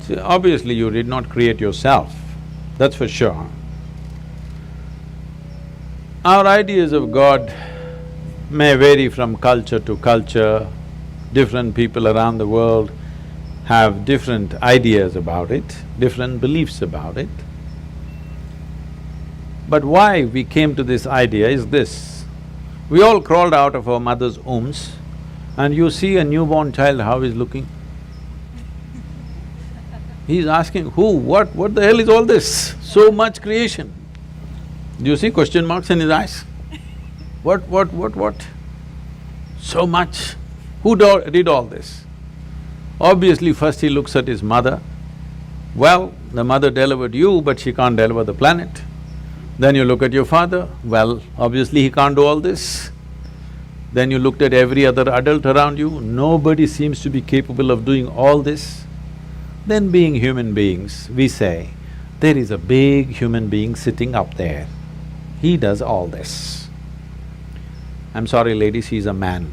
See, obviously you did not create yourself, that's for sure. Our ideas of God may vary from culture to culture. Different people around the world have different ideas about it, different beliefs about it. But why we came to this idea is this: we all crawled out of our mother's wombs and you see a newborn child, how he's looking. He's asking, who, what the hell is all this? So much creation. Do you see question marks in his eyes? What? So much. Who did all this? Obviously, first he looks at his mother. Well, the mother delivered you, but she can't deliver the planet. Then you look at your father, well, obviously he can't do all this. Then you looked at every other adult around you, nobody seems to be capable of doing all this. Then being human beings, we say, there is a big human being sitting up there, he does all this. I'm sorry ladies, he's a man.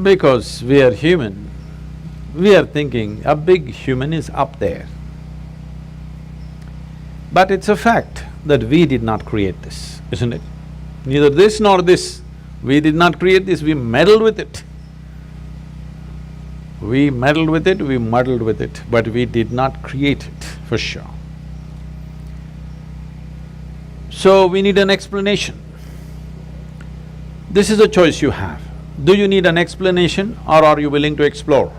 Because we are human, we are thinking a big human is up there. But it's a fact that we did not create this, isn't it? Neither this nor this. We did not create this, we meddled with it. We meddled with it, we muddled with it, but we did not create it, for sure. So we need an explanation. This is a choice you have. Do you need an explanation or are you willing to explore?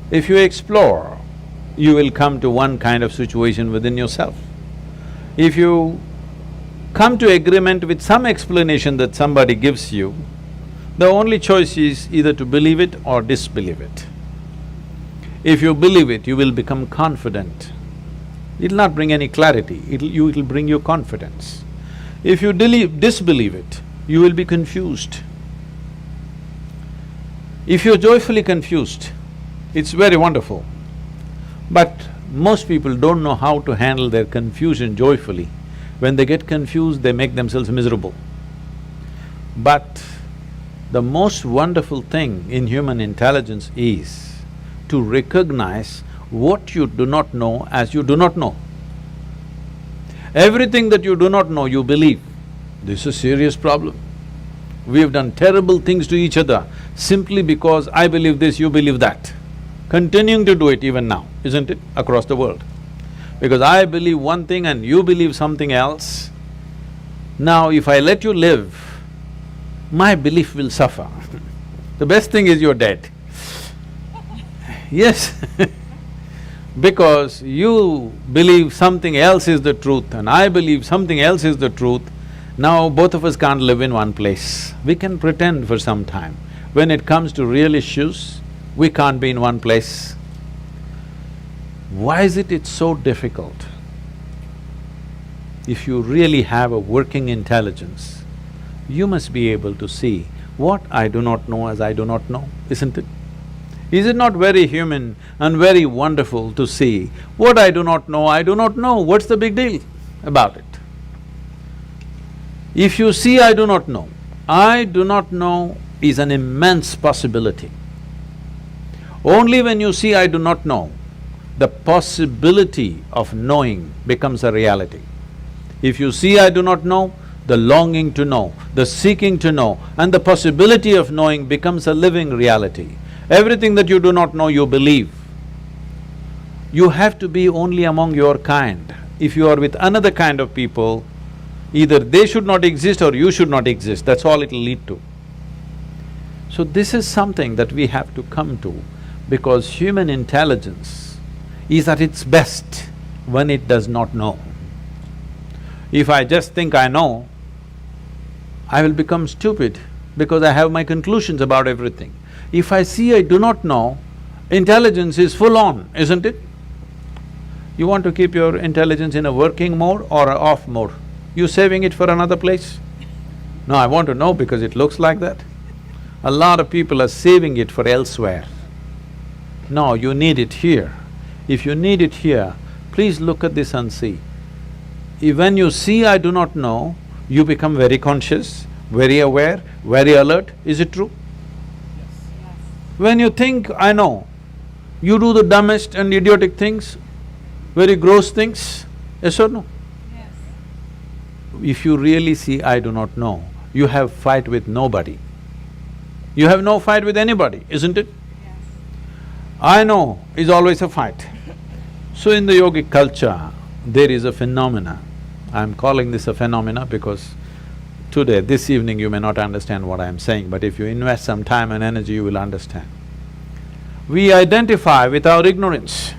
If you explore, you will come to one kind of situation within yourself. If you come to agreement with some explanation that somebody gives you, the only choice is either to believe it or disbelieve it. If you believe it, you will become confident. It'll not bring any clarity, it'll bring you confidence. If you disbelieve it, you will be confused. If you're joyfully confused, it's very wonderful. But most people don't know how to handle their confusion joyfully. When they get confused, they make themselves miserable. But the most wonderful thing in human intelligence is to recognize what you do not know as you do not know. Everything that you do not know, you believe. This is a serious problem. We have done terrible things to each other simply because I believe this, you believe that. Continuing to do it even now, isn't it, across the world? Because I believe one thing and you believe something else. Now if I let you live, my belief will suffer. The best thing is you're dead. Yes because you believe something else is the truth and I believe something else is the truth, now both of us can't live in one place. We can pretend for some time. When it comes to real issues, we can't be in one place. Why is it it's so difficult? If you really have a working intelligence, you must be able to see what I do not know as I do not know, isn't it? Is it not very human and very wonderful to see what I do not know, what's the big deal about it? If you see I do not know is an immense possibility. Only when you see I do not know, the possibility of knowing becomes a reality. If you see I do not know, the longing to know, the seeking to know and the possibility of knowing becomes a living reality. Everything that you do not know, you believe. You have to be only among your kind. If you are with another kind of people, either they should not exist or you should not exist, that's all it'll lead to. So this is something that we have to come to, because human intelligence is at its best when it does not know. If I just think I know, I will become stupid because I have my conclusions about everything. If I see I do not know, intelligence is full on, isn't it? You want to keep your intelligence in a working mode or a off mode? You saving it for another place? No, I want to know because it looks like that. A lot of people are saving it for elsewhere. No, you need it here. If you need it here, please look at this and see. When you see I do not know, you become very conscious. very aware, very alert, is it true? When you think, I know, you do the dumbest and idiotic things, very gross things, yes or no? Yes. If you really see, I do not know, you have fight with nobody. You have no fight with anybody, isn't it? Yes. I know is always a fight. So in the yogic culture, there is a phenomena. I'm calling this a phenomena because today, this evening, you may not understand what I'm saying, but if you invest some time and energy, you will understand. We identify with our ignorance,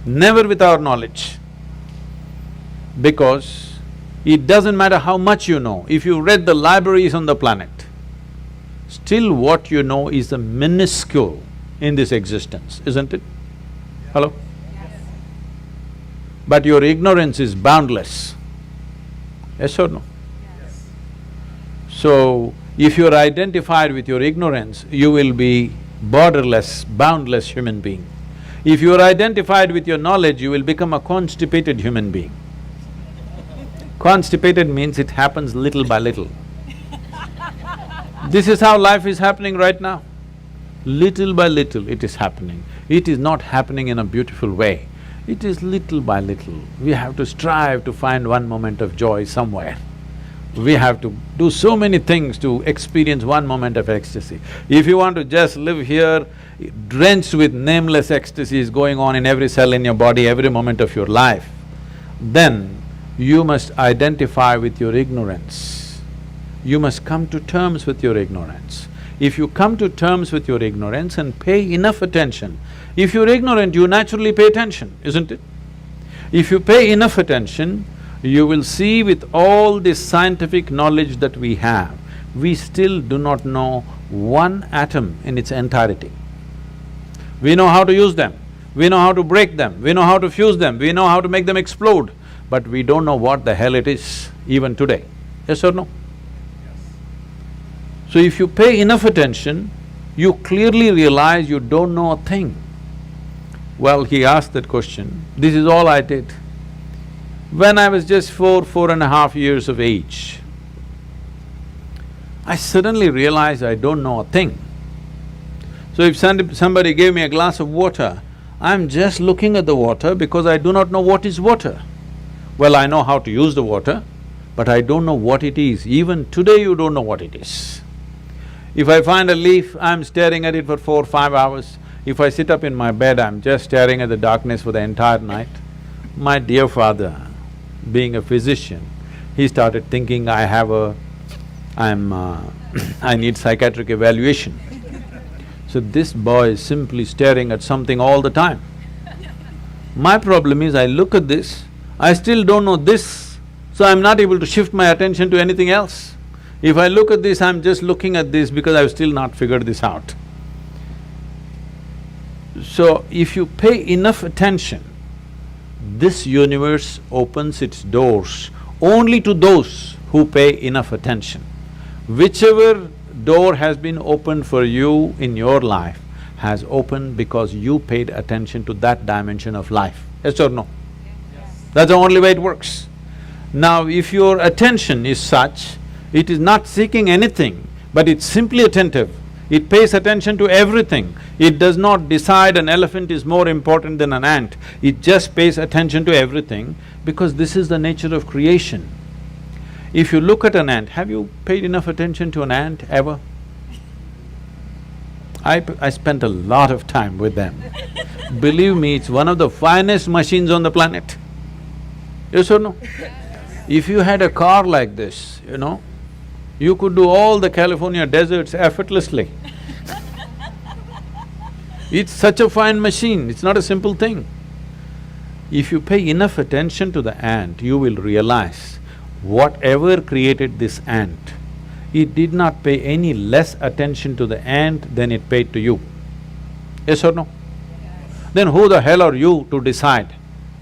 never with our knowledge. Because it doesn't matter how much you know, if you read the libraries on the planet, still what you know is the minuscule in this existence, isn't it? Hello? Yes. But your ignorance is boundless. Yes or no? Yes. So, if you're identified with your ignorance, you will be borderless, boundless human being. If you're identified with your knowledge, you will become a constipated human being. Constipated means it happens little by little. This is how life is happening right now. Little by little it is happening. It is not happening in a beautiful way. It is little by little. We have to strive to find one moment of joy somewhere. We have to do so many things to experience one moment of ecstasy. If you want to just live here, drenched with nameless ecstasies going on in every cell in your body, every moment of your life, then you must identify with your ignorance. You must come to terms with your ignorance. If you come to terms with your ignorance and pay enough attention, if you're ignorant, you naturally pay attention, isn't it? If you pay enough attention, you will see with all this scientific knowledge that we have, we still do not know one atom in its entirety. We know how to use them, we know how to break them, we know how to fuse them, we know how to make them explode, but we don't know what the hell it is even today. Yes or no? So if you pay enough attention, you clearly realize you don't know a thing. Well, he asked that question, this is all I did. When I was just 4.5 years of age, I suddenly realized I don't know a thing. So if somebody gave me a glass of water, I'm just looking at the water because I do not know what is water. Well, I know how to use the water, but I don't know what it is. Even today you don't know what it is. If I find a leaf, I'm staring at it for 4-5 hours. If I sit up in my bed, I'm just staring at the darkness for the entire night. My dear father, being a physician, he started thinking I need psychiatric evaluation. So this boy is simply staring at something all the time. My problem is I look at this, I still don't know this, so I'm not able to shift my attention to anything else. If I look at this, I'm just looking at this because I've still not figured this out. So if you pay enough attention, this universe opens its doors only to those who pay enough attention. Whichever door has been opened for you in your life has opened because you paid attention to that dimension of life, yes or no? Yes. That's the only way it works. Now, if your attention is such, it is not seeking anything, but it's simply attentive. It pays attention to everything. It does not decide an elephant is more important than an ant. It just pays attention to everything because this is the nature of creation. If you look at an ant, have you paid enough attention to an ant ever? I spent a lot of time with them. Believe me, it's one of the finest machines on the planet. Yes or no? If you had a car like this, you know, you could do all the California deserts effortlessly. It's such a fine machine, it's not a simple thing. If you pay enough attention to the ant, you will realize whatever created this ant, it did not pay any less attention to the ant than it paid to you. Yes or no? Yes. Then who the hell are you to decide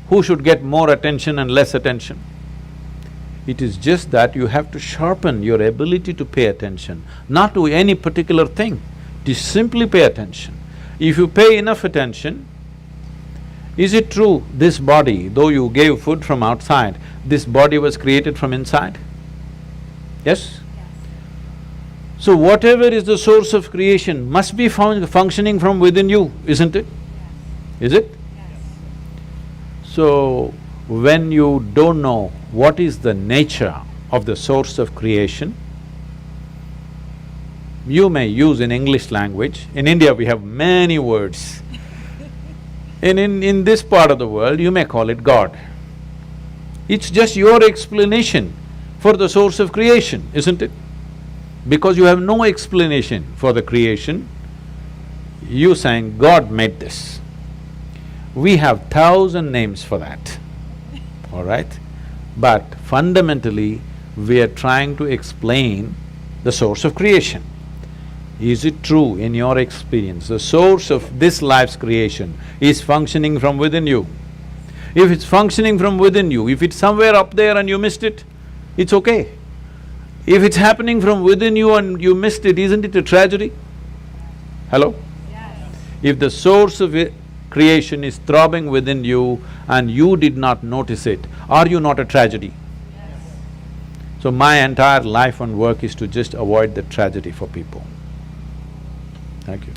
who should get more attention and less attention? It is just that you have to sharpen your ability to pay attention, not to any particular thing, to simply pay attention. If you pay enough attention, is it true this body, though you gave food from outside, this body was created from inside? Yes? Yes. So whatever is the source of creation must be functioning from within you, isn't it? Is it? So, when you don't know what is the nature of the source of creation, you may use in English language. In India we have many words. In this part of the world, you may call it God. It's just your explanation for the source of creation, isn't it? Because you have no explanation for the creation, you saying, God made this. We have 1,000 names for that, all right? But fundamentally, we are trying to explain the source of creation. Is it true in your experience, the source of this life's creation is functioning from within you? If it's functioning from within you, if it's somewhere up there and you missed it, it's okay. If it's happening from within you and you missed it, isn't it a tragedy? Hello? Yes. If the source of creation is throbbing within you and you did not notice it, are you not a tragedy? Yes. So my entire life and work is to just avoid the tragedy for people. Thank you.